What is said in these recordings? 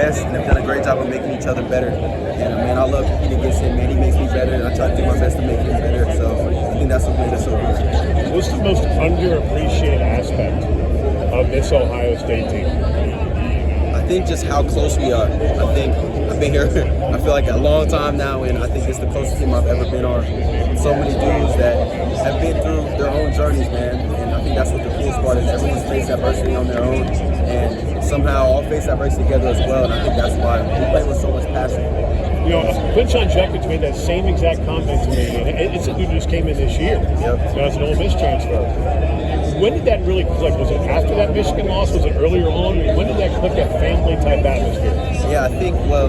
best and have done a great job of making each other better. And man, I love competing against him. Man, he makes me better, and I try to do my best to make him better. So I think that's what made us so good. What's the most underappreciated aspect of this Ohio State team? I think just how close we are. I think I've been here, I feel like a long time now, and I think it's the closest team I've ever been on. So many dudes that have been through their own journeys, man, and I think that's what the coolest part is. Everyone's faced adversity on their own, and somehow all face adversity together as well, and I think that's why we play with so much passion. You know, Quinshon Judkins made that same exact comment to me, and it's a dude who just came in this year. Yep. As an Ole Miss transfer. When did that really click? Was it after that Michigan loss? Was it earlier on? When did that click, that family-type atmosphere? Yeah, I think, well,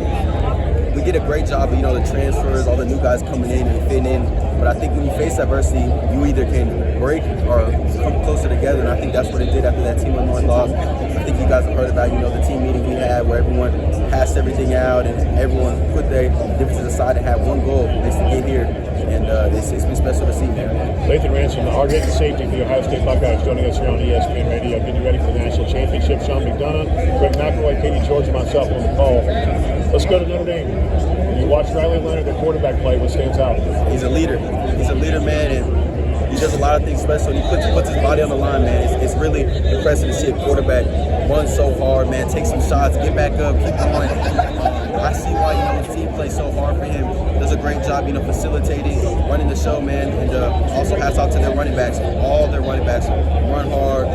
we did a great job of, the transfers, all the new guys coming in and fitting in. But I think when you face adversity, you either can break or come closer together, and I think that's what it did after that Team North loss. I think you guys have heard about, the team meeting we had where everyone passed everything out and everyone put their differences aside and had one goal, is to get here. And it's been special to see, man. Lathan Ransom, the hard-hitting safety for the Ohio State Buckeyes, joining us here on ESPN Radio, getting you ready for the national championship. Sean McDonough, Greg McElroy, Katie George, and myself on the call. Let's go to Notre Dame. You watch Riley Leonard, the quarterback, play. What stands out? He's a leader. He's a leader, man, and he does a lot of things special. He puts his body on the line, man. It's really impressive to see a quarterback run so hard, man. Take some shots, get back up, keep going. I see why his team plays so hard for him. Does a great job, facilitating, running the show, man. And also hats off to their running backs. All their running backs run hard,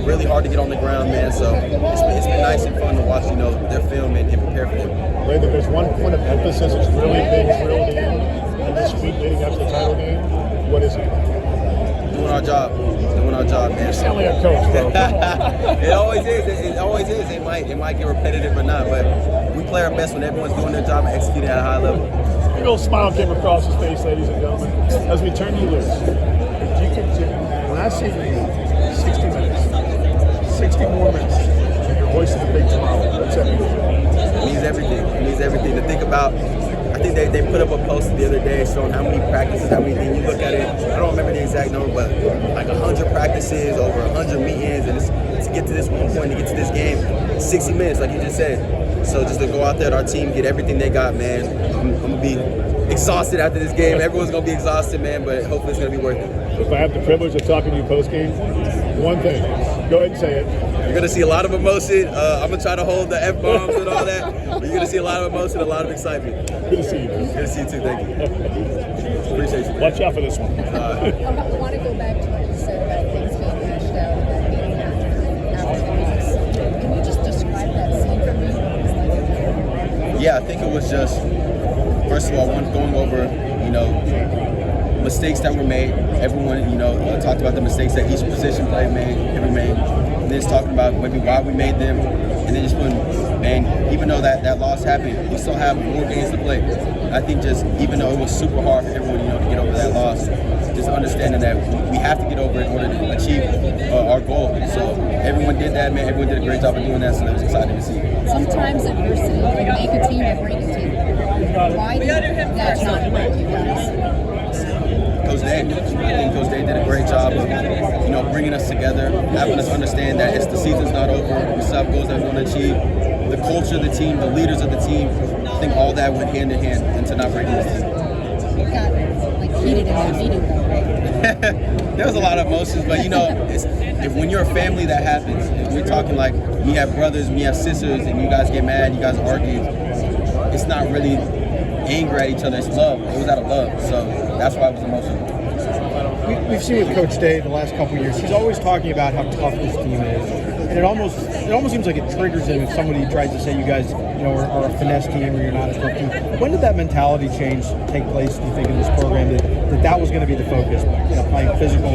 really hard to get on the ground, man. So it's been nice and fun to watch, their film and prepare for them. Lathan, there's one point of emphasis that's really been drilled in this week leading up to the title game. What is it? Doing our job. Doing our job, man. You sound like a coach, bro. It always is. It always is. It might get repetitive or not, but we play our best when everyone's doing their job and executing at a high level. Big old smile came across his face, ladies and gentlemen, as we turn you loose. If you could, when I see you, 60 minutes, 60 more minutes, and you're hoisting the big tomorrow, what's that mean? It means everything. It means everything. To think about, I think they put up a post the other day showing how many practices, how many things. You look at it, I don't remember the exact number, but like 100 practices, over 100 meetings, and it's to get to this one point, to get to this game, 60 minutes, like you just said. So just to go out there and our team get everything they got, man, I'm going to be exhausted after this game. Everyone's going to be exhausted, man, but hopefully it's going to be worth it. If I have the privilege of talking to you post-game, one thing, go ahead and say it. You're going to see a lot of emotion. I'm going to try to hold the F-bombs and all that. But you're going to see a lot of emotion, a lot of excitement. Good to see you, man. Good to see you too. Thank you. Appreciate you. Watch out for this one. I want to go back to what you said about things being hashed out and that being after the loss. Can you just describe that scene for me? What it was like? Yeah, I think it was just, first of all, going over, mistakes that were made. Everyone, talked about the mistakes that each position player made, and then just talking about maybe why we made them, and then just putting, man, even though that loss happened, we still have more games to play. I think just, even though it was super hard for everyone, to get over that loss, just understanding that we have to get over it in order to achieve our goal. So everyone did that, man. Everyone did a great job of doing that, so it was exciting to see. Sometimes adversity can make a team or break a team. Why did that not break you guys? Coach Day. I think Coach Day did a great job of, bringing us together, having us understand that the season's not over. We still have goals that we want to achieve. The culture of the team, the leaders of the team, I think all that went hand in hand into not breaking this team. It got heated in that meeting, though, right? There was a lot of emotions, but if when you're a family, that happens. If we're talking like we have brothers, we have sisters, and you guys get mad, you guys argue. It's not really anger at each other, it's love. It was out of love, so that's why it was emotional. We've seen with Coach Day the last couple of years, he's always talking about how tough this team is. And it almost seems like it triggers him if somebody tries to say you guys, are a finesse team or you're not a tough team. When did that mentality change take place, do you think, in this program, that was going to be the focus, playing physical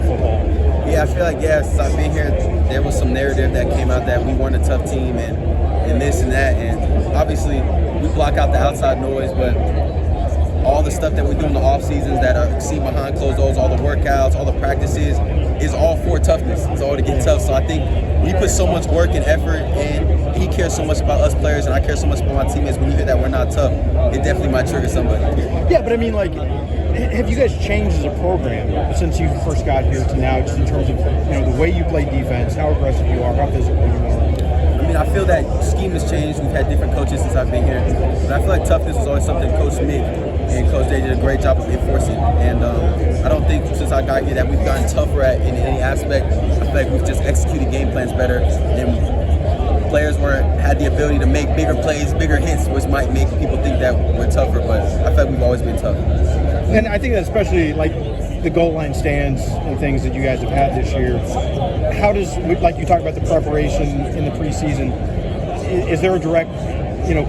football? Yeah, I feel like, since I've been here, there was some narrative that came out that we weren't a tough team and this and that. And obviously, we block out the outside noise, but all the stuff that we do in the off seasons that are see behind closed doors, all the workouts, all the practices, is all for toughness. It's all to get tough. So I think we put so much work and effort, and he cares so much about us players, and I care so much about my teammates. When you hear that we're not tough, it definitely might trigger somebody. Yeah, but I mean, have you guys changed as a program since you first got here to now, just in terms of the way you play defense, how aggressive you are, how physical you are? mean, I feel that scheme has changed. We've had different coaches since I've been here. But I feel like toughness was always something Coach Mick and Coach Day did a great job of enforcing. And I don't think since I got here that we've gotten tougher at in any aspect. I feel like we've just executed game plans better. And players had the ability to make bigger plays, bigger hits, which might make people think that we're tougher. But I feel like we've always been tough. And I think that especially like the goal line stands and things that you guys have had this year, how does, like you talked about the preparation in the preseason, is there a direct,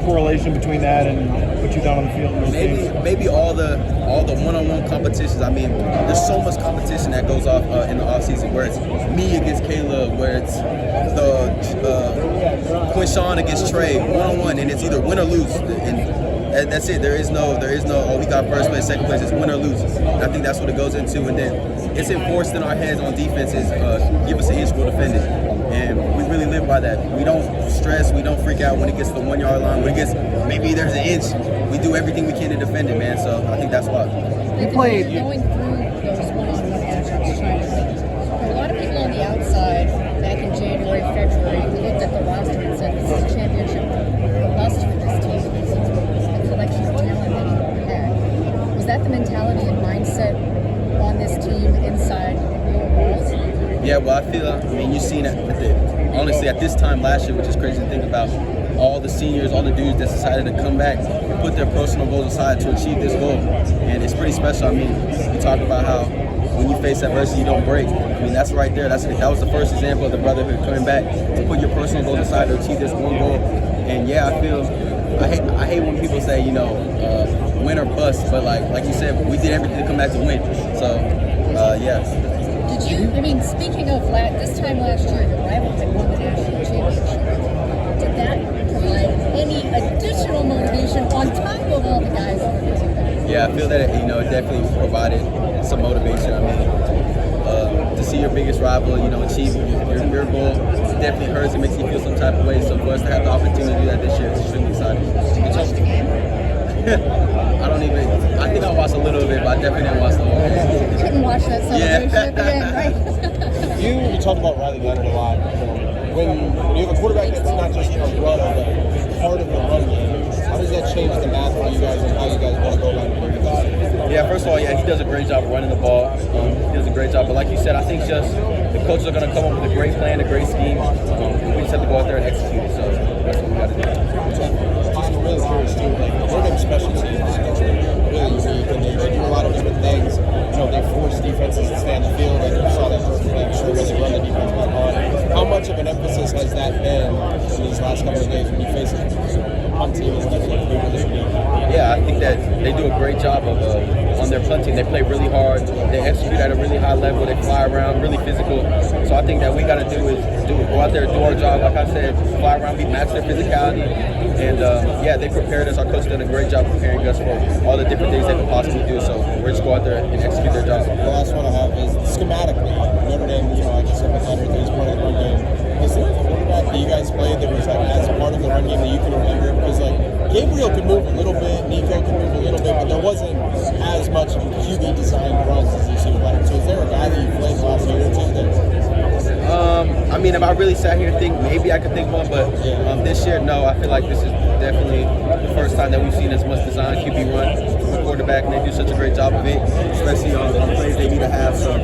correlation between that and what you've done on the field in those games? Maybe all the one-on-one competitions. I mean, there's so much competition that goes off in the offseason, where it's me against Caleb, where it's the Quinshawn against Trey, one-on-one, and it's either win or lose. And that's it. There is no, we got first place, second place. It's win or lose. And I think that's what it goes into. And then it's enforced in our heads on defense is give us an inch, we'll defend it. And we really live by that. We don't stress, we don't freak out when it gets to the 1 yard line. When it gets, maybe there's an inch, we do everything we can to defend it, man. So I think that's why. You played going through those one-on-one matchups, trying to think. For a lot of people on the outside, back in January, February, we looked at the roster and said, this is a championship must for this team. The collection of talent that you had. Was that the mentality and mindset on this team inside your walls? Yeah, well, I mean, you've seen it, honestly, at this time last year, which is crazy to think about, all the seniors, all the dudes that decided to come back and put their personal goals aside to achieve this goal. And it's pretty special. I mean, you talk about how when you face adversity, you don't break. I mean, that's right there. That was the first example of the brotherhood coming back to put your personal goals aside to achieve this one goal. And yeah, I hate when people say, win or bust, but like you said, we did everything to come back to win. So, yeah. Speaking of this time last year, your rival had won the national championship. Did that provide any additional motivation on top of all the guys who were missing back? Yeah, I feel that it definitely provided some motivation. I mean, to see your biggest rival, achieve your goal, it definitely hurts. It makes you feel some type of way. So for us to have the opportunity to do that this year, it's extremely exciting. Did you watch the game? I think I watched a little bit, but I definitely didn't watch the whole game. You couldn't watch that celebration at the end, right? You talk about Riley Leonard a lot. When you have a quarterback that's not just a runner, but part of the run game, how does that change the math for you guys and how you guys want to go about it? Yeah, first of all, he does a great job of running the ball. He does a great job. But like you said, I think just the coaches are going to come up with a great plan, a great scheme. We just have to go out there and execute it. So that's what we got to do. I'm really curious too. Notre Dame special teams is really unique, and they do a lot of different things. They force defenses to stay on the field, and you saw that sure when they run the defense back on. How much of an emphasis has that been in these last couple of days when you face it on team and whatever they do this week? Yeah, I think that they do a great job of on their punting. They play really hard. They execute at a really high level. They fly around, really physical. So I think that we got to do is go out there and do our job. Like I said, fly around, we match their physicality. And they prepared us. Our coach did a great job preparing us for all the different things they could possibly do. So we're just go out there and execute their job. The last one I have is schematically. Notre Dame, like you said, with Leonard, he's part of the run game. Is there a quarterback that you guys played that was as part of the run game that you can remember? Because Gabriel could move a little bit, Nico could move a little bit, but there wasn't as much QB designed runs as you see with Leonard. So is there a guy that you played last year or two that? If I really sat here and think, maybe I could think one, but this year, no. I feel like this is definitely the first time that we've seen as much design QB run from a quarterback, and they do such a great job of it, especially on the plays they need to have. So,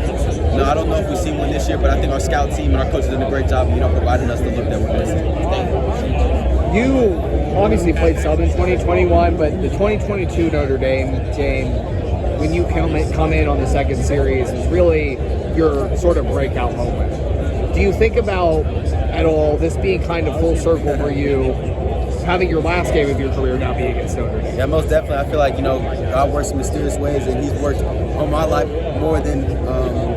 no, I don't know if we've seen one this year, but I think our scout team and our coaches did a great job, providing us the look that we're missing. You obviously played sub in 2021, but the 2022 Notre Dame game, when you come in on the second series, is really your sort of breakout moment. Do you think about at all this being kind of full circle for you, having your last game of your career now being against Notre Dame? Yeah, most definitely. I feel like, God works in mysterious ways, and He's worked on my life more than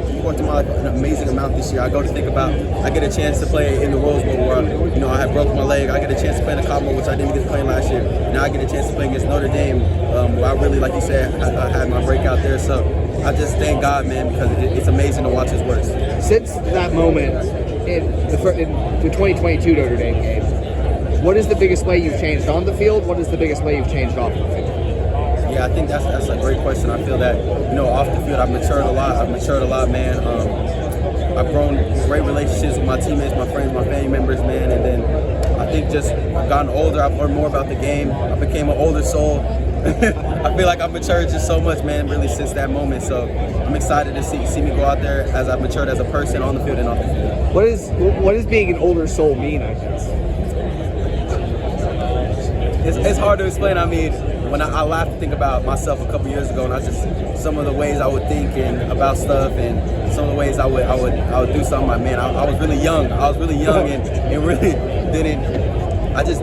He worked on my life an amazing amount this year. I go to think about, I get a chance to play in the Rose Bowl where, I had broken my leg. I get a chance to play in the Cotton Bowl, which I didn't get to play last year. Now I get a chance to play against Notre Dame, where I really, like you said, I had my breakout there. So I just thank God, man, because it's amazing to watch His works. Since that moment in the 2022 Notre Dame game, what is the biggest way you've changed on the field? What is the biggest way you've changed off the field? Yeah, I think that's a great question. I feel that, off the field, I've matured a lot, man. I've grown great relationships with my teammates, my friends, my family members, man. And then I think just I've gotten older. I've learned more about the game. I became an older soul. I feel like I've matured just so much, man, really since that moment. So I'm excited to see me go out there as I've matured as a person on the field and off the field. What does being an older soul mean, I guess? It's hard to explain. I mean, when I laugh to think about myself a couple years ago, and I just some of the ways I would think and about stuff, and some of the ways I would do something. Like, man, I was really young. I was really young and really didn't. I just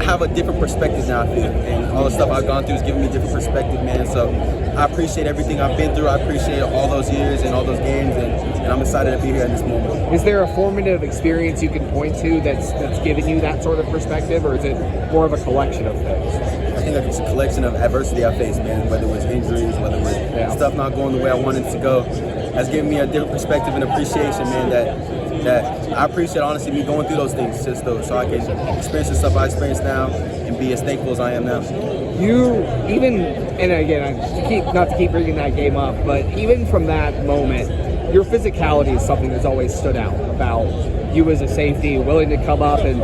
have a different perspective now, I feel, and all the stuff I've gone through is giving me a different perspective, man. So I appreciate everything I've been through. I appreciate all those years and all those games, and I'm excited to be here in this moment. Is there a formative experience you can point to that's given you that sort of perspective, or is it more of a collection of things? I think it's a collection of adversity I faced, man, whether it was injuries, whether it was stuff not going the way I wanted it to go. That's given me a different perspective and appreciation, man, that I appreciate, honestly, me going through those things just so I can experience the stuff I experience now and be as thankful as I am now. You, even, and again, not to keep bringing that game up, but even from that moment, your physicality is something that's always stood out about you as a safety, willing to come up, and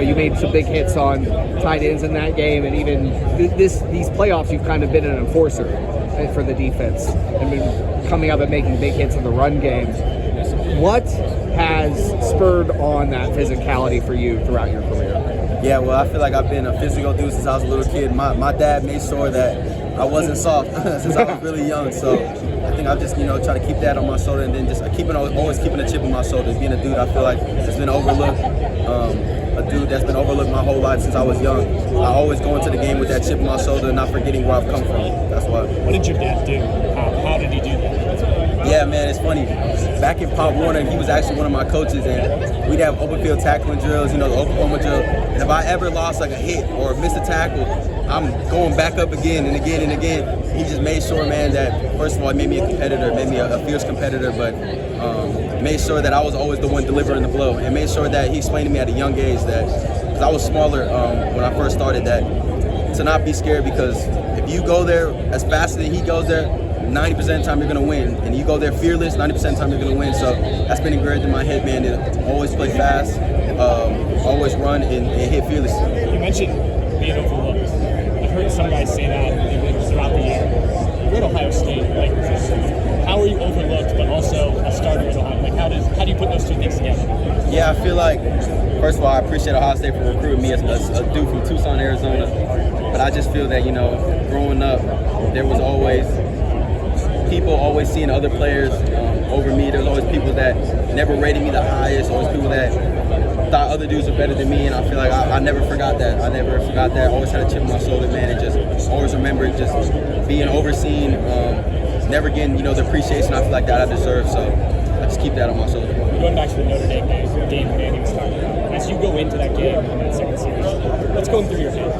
you made some big hits on tight ends in that game, and even these playoffs, you've kind of been an enforcer for the defense and been coming up and making big hits in the run game. What has spurred on that physicality for you throughout your career? Yeah, well, I feel like I've been a physical dude since I was a little kid. My dad made sure that I wasn't soft since I was really young. So I think I've just, try to keep that on my shoulder, and then just always keeping a chip on my shoulder. Being a dude, I feel like has been overlooked. A dude that's been overlooked my whole life since I was young. I always go into the game with that chip on my shoulder and not forgetting where I've come from. That's why. What did your dad do? How did he do that? Yeah, man, it's funny. Back in Pop Warner, he was actually one of my coaches, and we'd have open field tackling drills, the Oklahoma drill. And if I ever lost like a hit or missed a tackle, I'm going back up again and again and again. He just made sure, man, that first of all, it made me a competitor, made me a fierce competitor, but made sure that I was always the one delivering the blow, and made sure that he explained to me at a young age that, because I was smaller when I first started, that to not be scared, because if you go there as fast as he goes there, 90% of the time you're going to win. And you go there fearless, 90% of the time you're going to win. So that's been engraved in my head, man, to always play fast, always run, and hit fearless. You mentioned being overlooked. I've heard some guys say that throughout the year. You're at Ohio State. Like, how are you overlooked, but also a starter at Ohio? Like, how do you put those two things together? Yeah, I feel like, first of all, I appreciate Ohio State for recruiting me as a dude from Tucson, Arizona. But I just feel that, growing up, there was always people always seeing other players over me. There's always people that never rated me the highest, always people that thought other dudes were better than me, and I feel like I never forgot that. I always had a chip on my shoulder, man, and just always remembered just being overseen, never getting, the appreciation I feel like that I deserve, so I just keep that on my shoulder. Going back to the Notre Dame game Manny was talking about, as you go into that game in that second series, what's going through your head,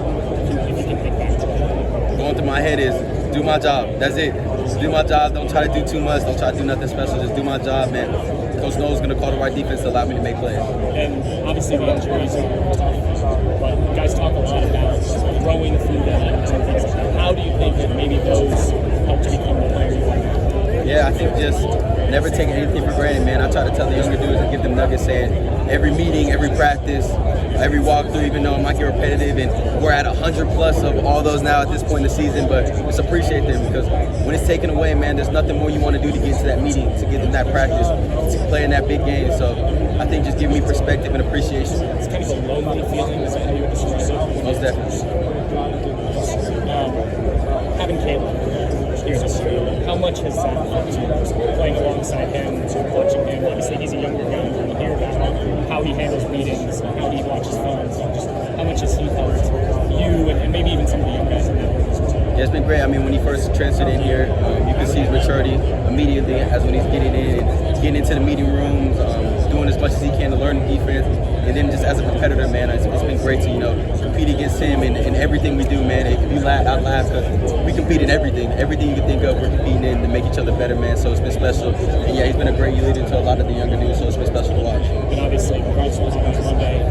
if you can think back to it? Going through my head is, do my job, that's it. Just do my job, don't try to do too much, don't try to do nothing special, just do my job, man. Coach knows going to call the right defense to allow me to make plays. And obviously the injuries are tough, but guys talk a lot about throwing through them and things like that. How do you think that maybe those help to become the player you are now? Yeah, I think just never taking anything for granted, man. I try to tell the younger dudes and give them nuggets, saying every meeting, every practice, every walkthrough, even though it might get repetitive, and we're at 100 plus of all those now at this point in the season, but just appreciate them, because when it's taken away, man, there's nothing more you want to do to get to that meeting, to get to that practice, to play in that big game. So I think just give me perspective and appreciation. It's kind of a lonely feeling, is that how you would describe it? Most definitely. Having Caleb here this year, how much has that helped you, playing alongside him, watching him? Obviously he's a younger guy, when you hear about how he handles meetings, how he watches films, just how much has he helped you and maybe even some of the young guys in that room as well? Yeah, it's been great. I mean, when he first transferred in here, you can see his maturity immediately as when he's getting in, getting into the meeting rooms, doing as much as he can to learn the defense. And then just as a competitor, man, it's been great to, compete against him in everything we do, man. If you laugh, I laugh, because we compete in everything. Everything you can think of, we're competing in to make each other better, man. So it's been special. And yeah, he's been a great leader to a lot of the younger dudes, so it's been special to watch. And obviously, regardless of what's Monday,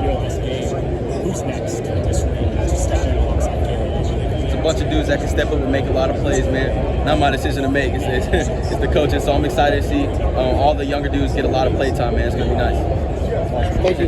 your last game, who's next to step in alongside Caleb? It's a bunch of dudes that can step up and make a lot of plays, man. Not my decision to make. It's the coaches, so I'm excited to see all the younger dudes get a lot of play time, man. It's going to be nice. Thank you.